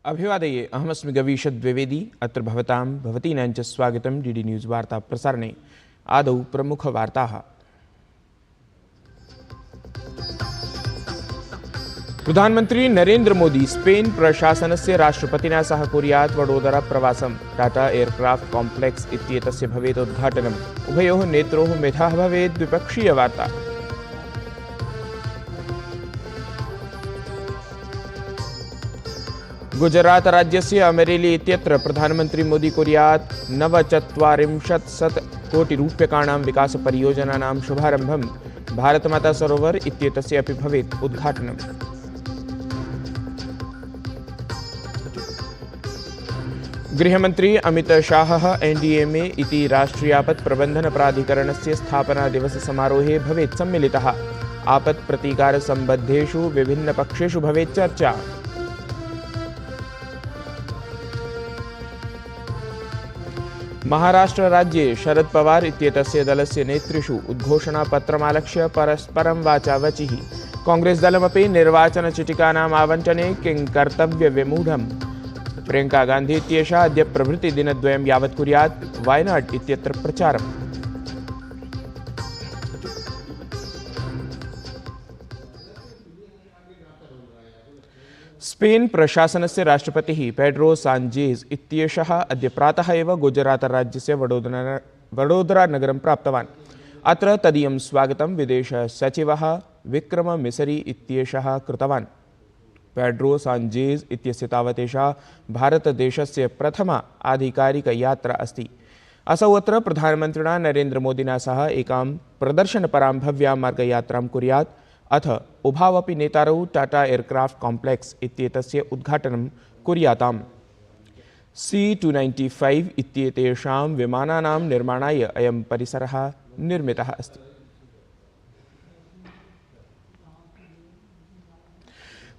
अभिवादये अहमस्मि गवीषद् द्विवेदी अत्र भवतां भवतीनां च स्वागतं डीडी न्यूज़ वार्ता प्रसारणे। आदौ प्रमुखवार्ताः। प्रधानमंत्री नरेंद्र मोदी स्पेन प्रशासनस्य राष्ट्रपतिना सह कुर्यात् वडोदरा प्रवासं। टाटा एयरक्राफ्ट कॉम्प्लेक्स इत्येतस्य भवेत् उद्घाटनम्। उभयोः नेत्रोः मिथः भवेत् द्विपक्षीय वार्ता। गुजरात राज्यस्य अमरेली इत्यत्र प्रधानमंत्री मोदी कुर्यात् 49 कोटिरूप्यकाणां विकासपरियोजनानां शुभारम्भम्। भारतमाता सरोवर इत्येतस्य अपि भवेत् उद्घाटनम्। गृहमन्त्री अमित शाहः एनडीएमए इति राष्ट्रियापत्प्रबन्धनप्राधिकरणस्य स्थापनादिवससमारोहे भवेत् सम्मिलितः। आपत्प्रतीकारसम्बद्धेषु विभिन्नपक्षेषु भवेत् चर्चा। महाराष्ट्र राज्ये शरद पवार इत्येतस्य दलस्य नेतृषु उद्घोषणापत्रमालक्ष्य परस्परं वाचावचिः। कांग्रेस दलमपि निर्वाचनचिटिकानाम् आवंटने किं कर्तव्यविमूढम्। प्रियंका गांधी इत्येषा अद्य प्रभृति दिनद्वयं यावत् कुर्यात् वायनाड इत्यत्र प्रचारम्। स्पेन प्रशासनस्य राष्ट्रपतिः पेड्रो साञ्चेज़ इत्येषः अद्य प्रातः एव गुजरात राज्यस्य वडोदरा नगरं प्राप्तवान्। अत्र तदीयं स्वागतं विदेशसचिवः विक्रम मिसरी इत्येषः कृतवान्। पेड्रो साञ्चेज़ इत्यस्य तावत् एषा भारतदेशस्य प्रथमा आधिकारिकयात्रा अस्ति। असौ अत्र प्रधानमन्त्रिणा नरेन्द्रमोदिना सह एकां प्रदर्शनपरां भव्यां मार्गयात्रां कुर्यात्। अथ उभावपि नेतारौ टाटा एयरक्राफ्ट कॉम्प्लेक्स इत्येतस्य उद्घाटनं कुर्याताम्। C-295 इत्येतेषां विमानानां निर्माणाय अयं परिसरः निर्मितः अस्ति।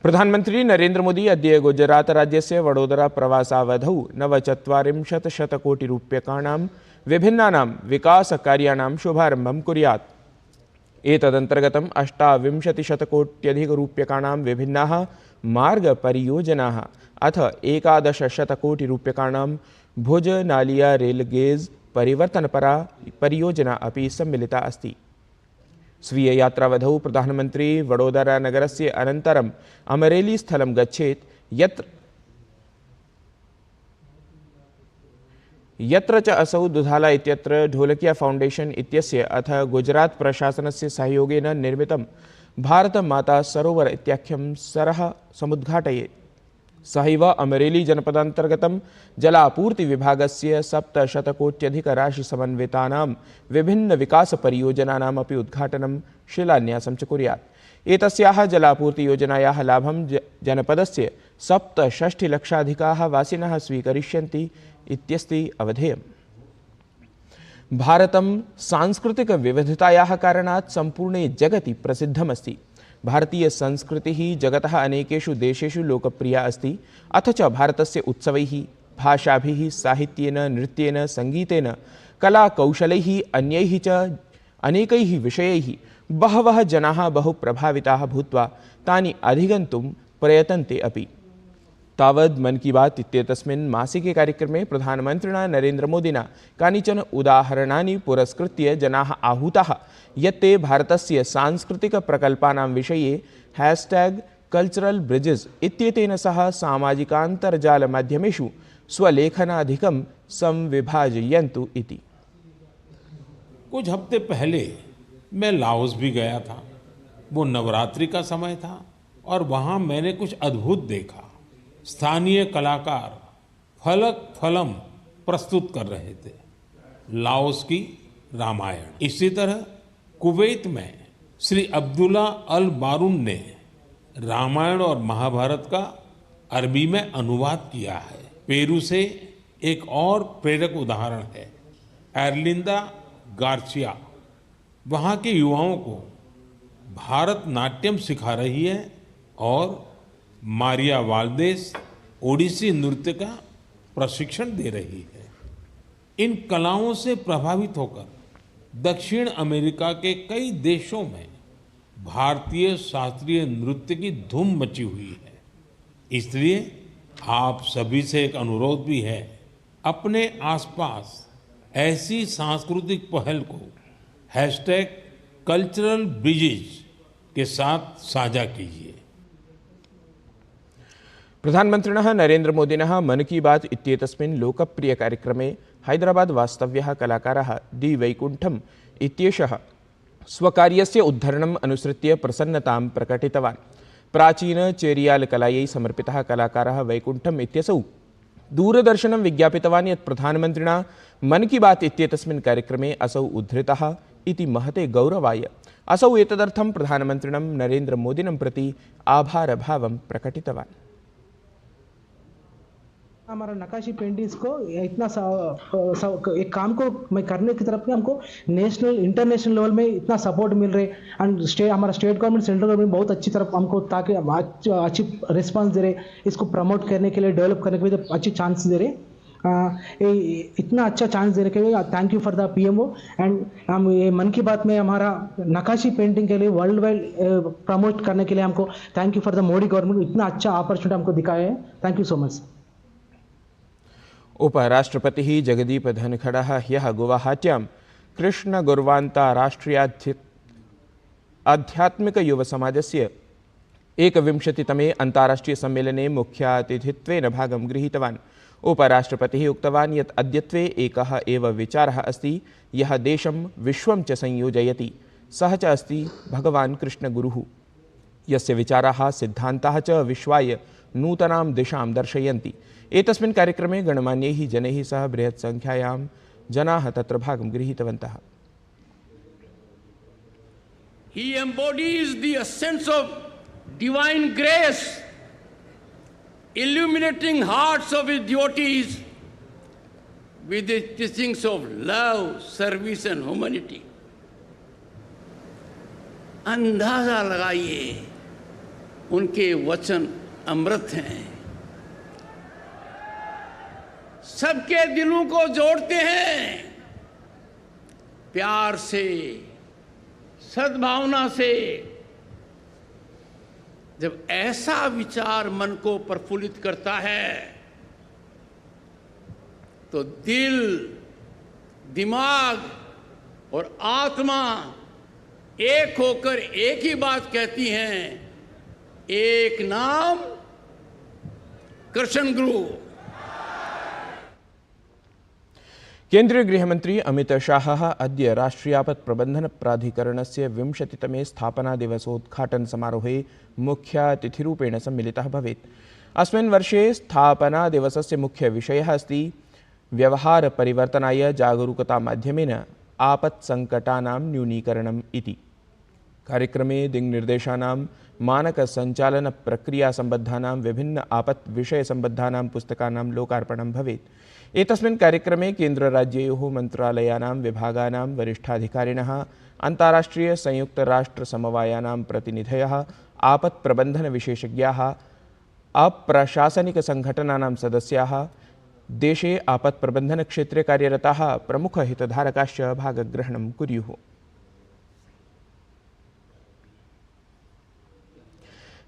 प्रधानमंत्री नरेंद्र मोदी अद्य गुजरात राज्यस्य वडोदरा प्रवासावधौ 49 कोटिरूप्यकाणां विभिन्नानां विकासकार्याणां शुभारम्भं कुर्यात्। एतदन्तर्गतम् 28 कोट्यधिकरूप्यकाणां विभिन्नाः मार्गपरियोजनाः अथ 11 कोटिरूप्यकाणां भुज नालिया रेलगेज परिवर्तनपरा परियोजना अपि सम्मिलिता अस्ति। स्वीययात्रावधौ प्रधानमंत्री वडोदरा नगरस्य अनन्तरम् अमरेली स्थलं गच्छेत्, यत्र च असौ दुधाला इत्यत्र ढोलकिया फाउंडेशन इत्यस्य अथ गुजरात प्रशासनस्य सहयोगेन निर्मितं भारत माता सरोवर इत्याख्यं सरः समुद्घाटयेत्। सहैव अमरेली जनपदान्तर्गतं जलापूर्ति विभागस्य 700 कोट्यधिकराशिसमन्वितानां विभिन्न विकासपरियोजनानाम् अपि उद्घाटनं शिलान्यासं च कुर्यात्। एतस्याः जलापूर्ति योजनायाः लाभं जनपदस्य 67 लक्षाधिकाः वासिनः स्वीकरिष्यन्ति इत्यस्ति अवधेयम्। भारतं सांस्कृतिक विविधतायाः कारणात् सम्पूर्णे जगति प्रसिद्धमस्ति। भारतीय संस्कृतिः जगतः अनेकेषु देशेषु लोकप्रिया अस्ति। अथ च भारतस्य उत्सवैः, भाषाभिः, साहित्येन, नृत्येन, संगीतेन, कलाकौशलैः, अन्यैः च अनेकैः विषयैः बहवः जनाः बहु प्रभाविताः भूत्वा तानि अधिगन्तुं प्रयतन्ते अपि। तावद् मन की बात इत्येतस्मिन् मासिके कार्यक्रमे प्रधानमन्त्रिणा नरेन्द्रमोदिना कानिचन उदाहरणानि पुरस्कृत्य जनाः आहूताः यत् ते भारतस्य सांस्कृतिकप्रकल्पानां विषये #कल्चरल ब्रिजेस इत्येतेन सह सामाजिकान्तर्जालमाध्यमेषु स्वलेखनाधिकं संविभाजयन्तु इति। कुछ हफ्ते पहले मैं लाओस भी गया था। वो नवरात्रि का समय था और वहाँ मैंने कुछ अद्भुत देखा। स्थानीय कलाकार फलक फलम प्रस्तुत कर रहे थे, लाओस की रामायण। इसी तरह कुवैत में श्री अब्दुल्ला अल बारून ने रामायण और महाभारत का अरबी में अनुवाद किया है। पेरू से एक और प्रेरक उदाहरण है एर्लिंदा गार्सिया। वहाँ के युवाओं को भारतनाट्यम सिखा रही है और मारिया वाल्देस ओडिसी नृत्य का प्रशिक्षण दे रही है। इन कलाओं से प्रभावित होकर दक्षिण अमेरिका के कई देशों में भारतीय शास्त्रीय नृत्य की धूम मची हुई है। इसलिए आप सभी से एक अनुरोध भी है, अपने आसपास ऐसी सांस्कृतिक पहल को #कल्चरल ब्रिजेस के साथ साझा कीजिए। प्रधानमन्त्रिणः नरेन्द्रमोदिनः मन की बात इत्येतस्मिन् लोकप्रियकार्यक्रमे हैदराबाद वास्तव्यः कलाकारः डी वैकुण्ठम् इत्येषः स्वकार्यस्य उद्धरणम् अनुसृत्य प्रसन्नतां प्रकटितवान्। प्राचीनचेरियालकलायै समर्पितः कलाकारः वैकुण्ठम् इत्यसौ दूरदर्शनं विज्ञापितवान् यत् प्रधानमन्त्रिणा मन की बात इत्येतस्मिन् कार्यक्रमे असौ उद्धृतः इति महते गौरवाय असौ एतदर्थं प्रधानमन्त्रिणं नरेन्द्रमोदिनं प्रति आभारभावं प्रकटितवान्। हमारा नक्काशी पेंटिंग्स को इतना एक काम को मैं करने की तरफ में हमको नेशनल इंटरनेशनल लेवल में इतना सपोर्ट मिल रहे एंड हमारा स्टेट गवर्नमेंट सेंट्रल गवर्नमेंट बहुत अच्छी तरफ हमको ताकि अच्छी रिस्पांस दे रहे, इसको प्रमोट करने के लिए डेवलप करने के लिए अच्छी चांस दे रहे। इतना अच्छा चांस देने के लिए thank you for the PMO and हम ये मन की बात में हमारा नक्काशी पेंटिंग के लिए वर्ल्ड वाइड प्रमोट करने के लिए हमको thank you for the Modi government, इतना अच्छा अपॉर्चुनिटी हमको दिखाया है। Thank you so much. उपराष्ट्रपतिः जगदीप धनखडः ह्यः गुवाहाट्यां कृष्णगुर्वान्ताराष्ट्रिय आध्यात्मिकयुवसमाजस्य 21तमे अन्ताराष्ट्रियसम्मेलने मुख्यातिथित्वेन भागं गृहीतवान्। उपराष्ट्रपतिः उक्तवान् यत् अद्यत्वे एकः एव विचारः अस्ति यः देशं विश्वं च संयोजयति, सः च अस्ति भगवान् कृष्णगुरुः, यस्य विचाराः सिद्धान्ताः च विश्वाय नूतनां दिशां दर्शयन्ति। एतस्मिन् कार्यक्रमे गणमान्यैः जनैः सह बृहत् संख्यायां जनाः तत्र भागं गृहीतवन्तः। He embodies the essence of divine grace, illuminating hearts of his devotees with the teachings of love, service and humanity. अंदाजा लगाइए, उनके वचन अमृत हैं, सबके दिलों को जोड़ते हैं, प्यार से, सद्भावना से। जब ऐसा विचार मन को प्रफुल्लित करता है तो दिल, दिमाग और आत्मा एक होकर एक ही बात कहती हैं, एक नाम कृष्ण गुरु। केन्द्रीय गृहमंत्री अमित शाहः अद्य राष्ट्रियापत्प्रबन्धनप्राधिकरणस्य 20तमे स्थापनादिवसोद्घाटनसमारोहे मुख्यातिथिरूपेण सम्मिलितः भवेत्। अस्मिन् वर्षे स्थापनादिवसस्य मुख्यविषयः अस्ति व्यवहारपरिवर्तनाय जागरूकतामाध्यमेन आपत्सङ्कटानां न्यूनीकरणम् इति। कार्यक्रमे दिङ्निर्देशानां मानकसञ्चालनप्रक्रियासम्बद्धानां विभिन्न आपत्विषयसम्बद्धानां पुस्तकानां लोकार्पणं भवेत्। एतस्मिन् कार्यक्रमे केन्द्रराज्ययोः मन्त्रालयानां विभागानां वरिष्ठाधिकारिणः, अन्ताराष्ट्रियसंयुक्तराष्ट्रसमवायानां प्रतिनिधयः, आपत्प्रबन्धनविशेषज्ञाः, अप्रशासनिकसङ्घटनानां सदस्याः, देशे आपत्प्रबन्धनक्षेत्रे कार्यरताः प्रमुखहितधारकाश्च भागग्रहणं कुर्युः।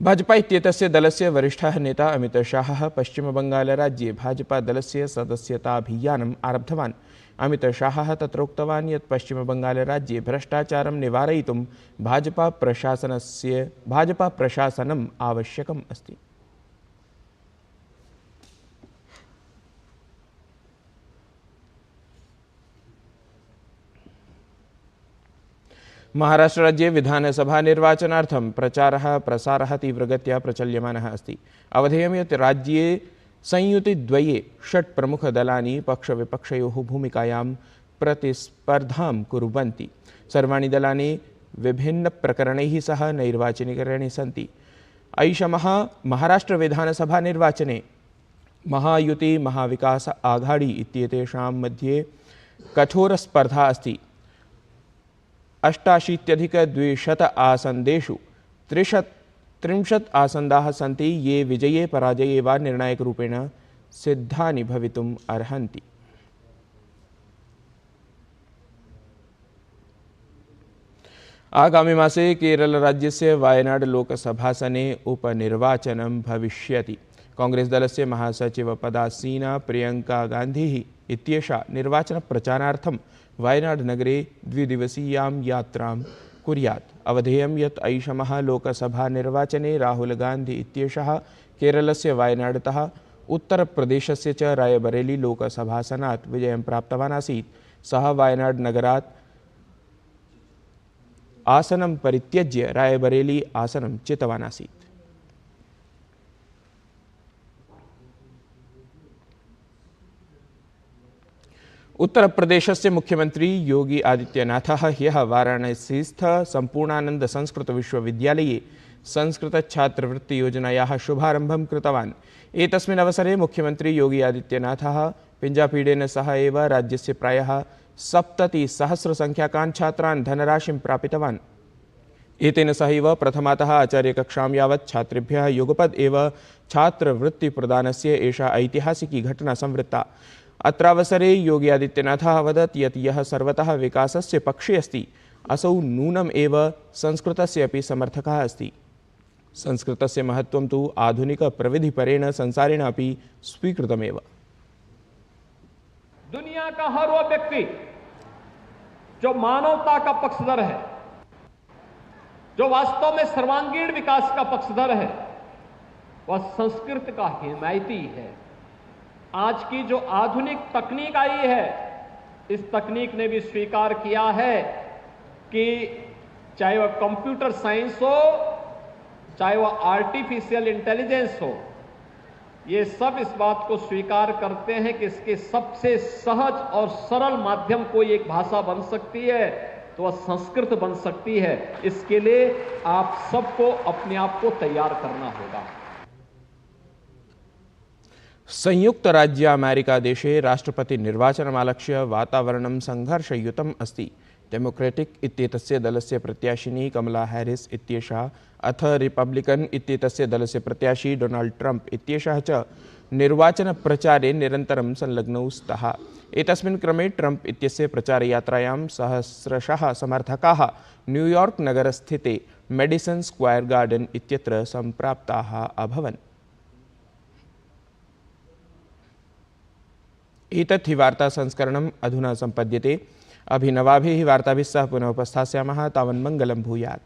भाजपा इत्येतस्य दलस्य वरिष्ठः नेता अमित शाहः पश्चिमबङ्गालराज्ये भाजपा दलस्य सदस्यताभियानम् आरब्धवान्। अमित शाहः तत्र उक्तवान् यत् पश्चिमबङ्गालराज्ये भ्रष्टाचारं निवारयितुं भाजपा प्रशासनम् आवश्यकम् अस्ति। महाराष्ट्रराज्ये विधानसभा निर्वाचनार्थं प्रचारः प्रसारः तीव्रगत्या प्रचल्यमानः अस्ति। अवधेयं यत् राज्ये संयुतिद्वये 6 प्रमुखदलानि पक्षविपक्षयोः भूमिकायां प्रतिस्पर्धां कुर्वन्ति। सर्वाणि दलानि विभिन्नप्रकरणैः सह नैर्वाचनिकरणे सन्ति। ऐषमः महाराष्ट्रविधानसभा निर्वाचने महायुति महाविकास आघाड़ी इत्येतेषां मध्ये कठोरस्पर्धा अस्ति। 88,200 आसन्देषु 30 आसन्दाः सन्ति, ये विजये पराजये वा निर्णायकरूपेण सिद्धानि भवितुम् अर्हन्ति। आगामिमासे केरलराज्यस्य वायनाड लोकसभासने उपनिर्वाचनं भविष्यति। कांग्रेसदलस्य महासचिवपदासीना प्रियंका गान्धी इत्येषा निर्वाचनप्रचारार्थं वायनाडनगरे द्विदिवसीयां यात्रां कुर्यात्। अवधेयं यत् ऐषमः लोकसभानिर्वाचने राहुल गान्धी इत्येषः केरलस्य वायनाडतः उत्तरप्रदेशस्य च रायबरेली लोकसभासनात् विजयं प्राप्तवान् आसीत्। सः वायनाड नगरात् आसनं परित्यज्य रायबरेली आसनं चितवान् आसीत्। उत्तर प्रदेशस्य मुख्यमंत्री योगी आदित्यनाथः ह्यः वाराणसीस्थ सम्पूर्णानन्द संस्कृत विश्वविद्यालये संस्कृतछात्रवृत्तियोजनायाः शुभारम्भं कृतवान्। एतस्मिन् अवसरे मुख्यमंत्री योगी आदित्यनाथः पिञ्जापीडेन सह एव राज्यस्य प्रायः 70,000 छात्रान् धनराशिं प्रापितवान्। एतेन सहैव प्रथमातः आचार्यकक्षां यावत् छात्रेभ्यः युगपद् एव छात्रवृत्तिप्रदानस्य एषा ऐतिहासिकी घटना संवृत्ता। अत्रावसरे योगी आदित्यनाथः अवदत् यत् यः सर्वतः विकासस्य पक्षे अस्ति असौ नूनम् एव संस्कृतस्य अपि समर्थकः अस्ति। संस्कृतस्य महत्त्वं तु आधुनिकप्रविधिपरेण संसारेण अपि स्वीकृतमेव। दुनिया का हर वो व्यक्ति जो मानवता का पक्षधर है, जो वास्तव में सर्वांगीण विकास का पक्षधर है, वह संस्कृत का हिमायती है। आज की जो आधुनिक तकनीक आई है, इस तकनीक ने भी स्वीकार किया है कि चाहे वह कंप्यूटर साइंस हो, चाहे वह आर्टिफिशियल इंटेलिजेंस हो, ये सब इस बात को स्वीकार करते हैं कि इसके सबसे सहज और सरल माध्यम कोई एक भाषा बन सकती है तो वह संस्कृत बन सकती है। इसके लिए आप सबको अपने आप को तैयार करना होगा। संयुक्त राज्य अमेरिका देशे राष्ट्रपति निर्वाचनमालक्ष्य वातावरणं संघर्षयुतम् अस्ति। डेमोक्रेटिक इत्येतस्य दलस्य प्रत्याशिनी कमला हैरिस इत्येषा अथ रिपब्लिकन इत्येतस्य दलस्य प्रत्याशी डोनाल्ड ट्रम्प इत्येषः च निर्वाचनप्रचारे निरन्तरं संलग्नौ स्तः। एतस्मिन् क्रमे ट्रम्प इत्यस्य प्रचारयात्रायां सहस्रशः समर्थकाः न्यूयॉर्क नगरस्थिते मेडिसन स्क्वायर गार्डन इत्यत्र सम्प्राप्ताः अभवन्। एतत् हि वार्ता संस्करणम् अधुना सम्पद्यते। अभिनवाभिः वार्ताभिः सह पुनः उपस्थास्यामः। तावन् मङ्गलं भूयात्।